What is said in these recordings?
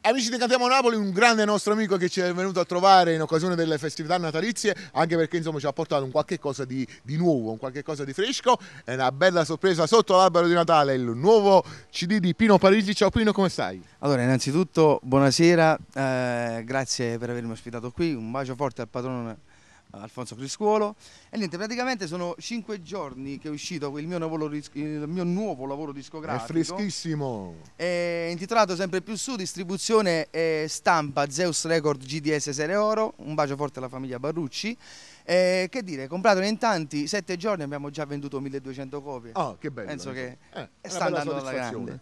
Amici di Cantiamo Napoli, un grande nostro amico che ci è venuto a trovare in occasione delle festività natalizie, anche perché insomma ci ha portato un qualche cosa di nuovo, un qualche cosa di fresco. È una bella sorpresa sotto l'albero di Natale, il nuovo CD di Pino Parisi. Ciao Pino, come stai? Allora, innanzitutto buonasera, grazie per avermi ospitato qui, un bacio forte al patrono Alfonso Criscuolo. E niente, praticamente sono 5 giorni che è uscito il mio nuovo lavoro discografico. È freschissimo! È intitolato Sempre più su, distribuzione e stampa Zeus Record GDS Serie Oro. Un bacio forte alla famiglia Barrucci. Che dire, compratelo in tanti, 7 giorni abbiamo già venduto 1200 copie. Oh, che bello! Penso che è sta andando alla grande.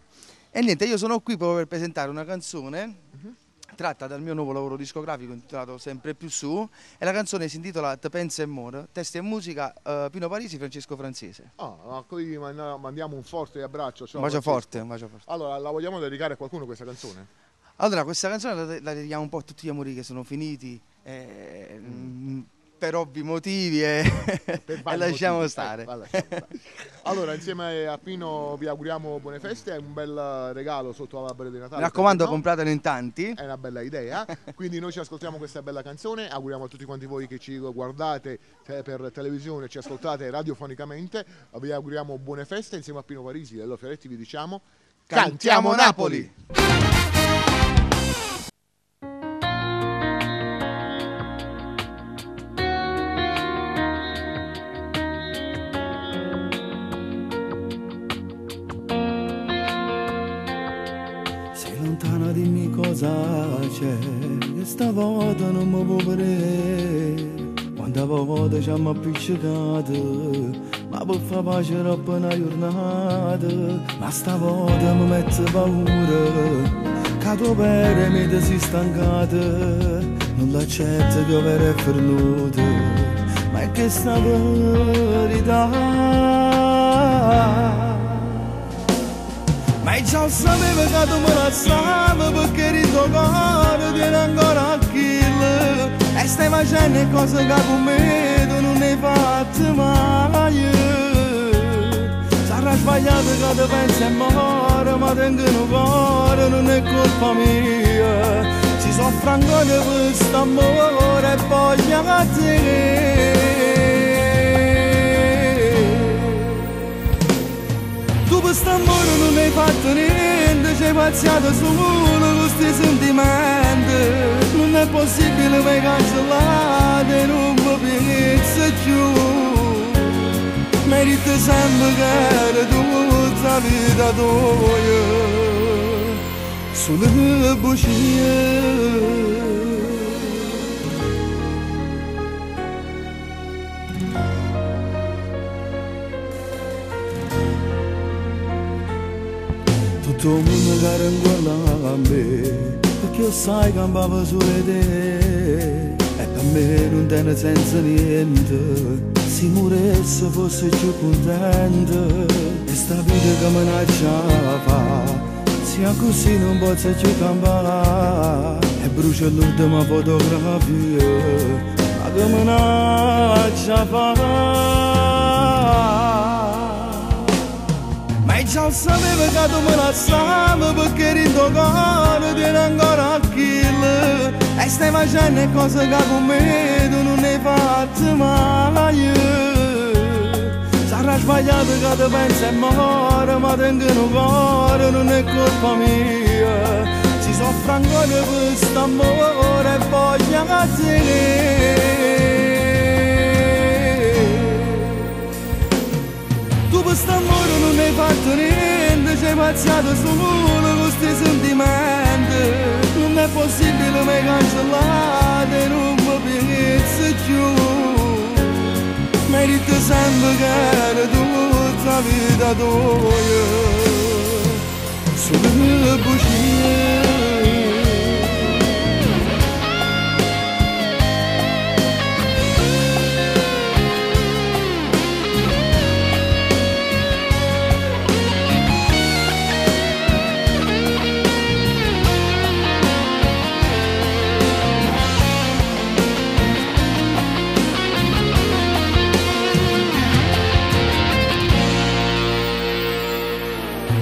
E niente, io sono qui proprio per presentare una canzone tratta dal mio nuovo lavoro discografico intitolato Sempre più su, e la canzone si intitola Te pensa e more, testi e musica Pino Parisi, Francesco Francese. Qui mandiamo un forte abbraccio. Ciao, un bacio Francesco. forte, un bacio forte. Allora, la vogliamo dedicare a qualcuno questa canzone? Allora, questa canzone la dedichiamo un po' a tutti gli amori che sono finiti, per ovvi motivi e lasciamo stare. Allora, insieme a Pino vi auguriamo buone feste, è un bel regalo sotto l'albero di Natale. Mi raccomando, no? compratelo in tanti. È una bella idea, quindi noi ci ascoltiamo questa bella canzone, auguriamo a tutti quanti voi che ci guardate per televisione, ci ascoltate radiofonicamente, vi auguriamo buone feste insieme a Pino Parisi e Lello Fioretti vi diciamo Cantiamo Napoli! Lontana, dimmi cosa c'è, che stavolta non mi può vedere. Quante volte ci hanno appiccicato, ma per far pace troppo una giornata. Ma stavolta mi mette paura, che tuo pere mi si stancata. Non l'accetto che vera è fernuta, ma è che sta verità. Ma già sapevo che tu me la stavi, perché il tuo cuore tiene ancora a kill. E stai facendo cose che con me tu non hai fatto mai. Sarà sbagliato che ti pensi e muore, ma tengo un cuore, non è colpa mia. Si soffre ancora per questo amore e voglio a te. Tu per st'amore non hai fatto niente, ci hai pazziato solo con questi sentimenti. Non è possibile mai cancellare, non mi pensi più. Meriti sempre che era tutta la vita tua, sulle bugie. Tutto il mondo che riguarda a me, perché io sai che andavo su di te. E per me non tiene senso niente, se moresse fosse più contento. E sta vita che minaccia fa, sia così non posso più cambiare. E brucia l'ultima fotografia, ma che minaccia fa. Ma già sapevo che tu me la stavi, perché il tuo cuore tiene ancora a kill. E stai facendo cose che con me tu non hai fatto mai. Sarà sbagliato che ti pensi e muore, ma tengo un cuore, non è colpa mia. Si soffre ancora per questo amore e voglio a te. Tu per st'amore non hai fatto niente, ci hai pazziato solo con questi sentimenti. Non è possibile mai cancellare, non mi pensi più. Meriti sempre che era tutta la vita tua, sulle bugie.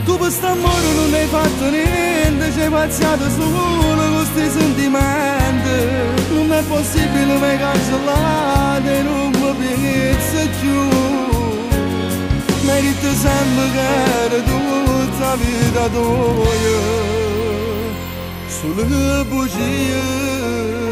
Tu per st'amore non hai fatto niente, ci hai pazziato solo è possibile mi cancellare, non mi pensa più. Merito sempre che era tutta la vita tua, solo che bugie.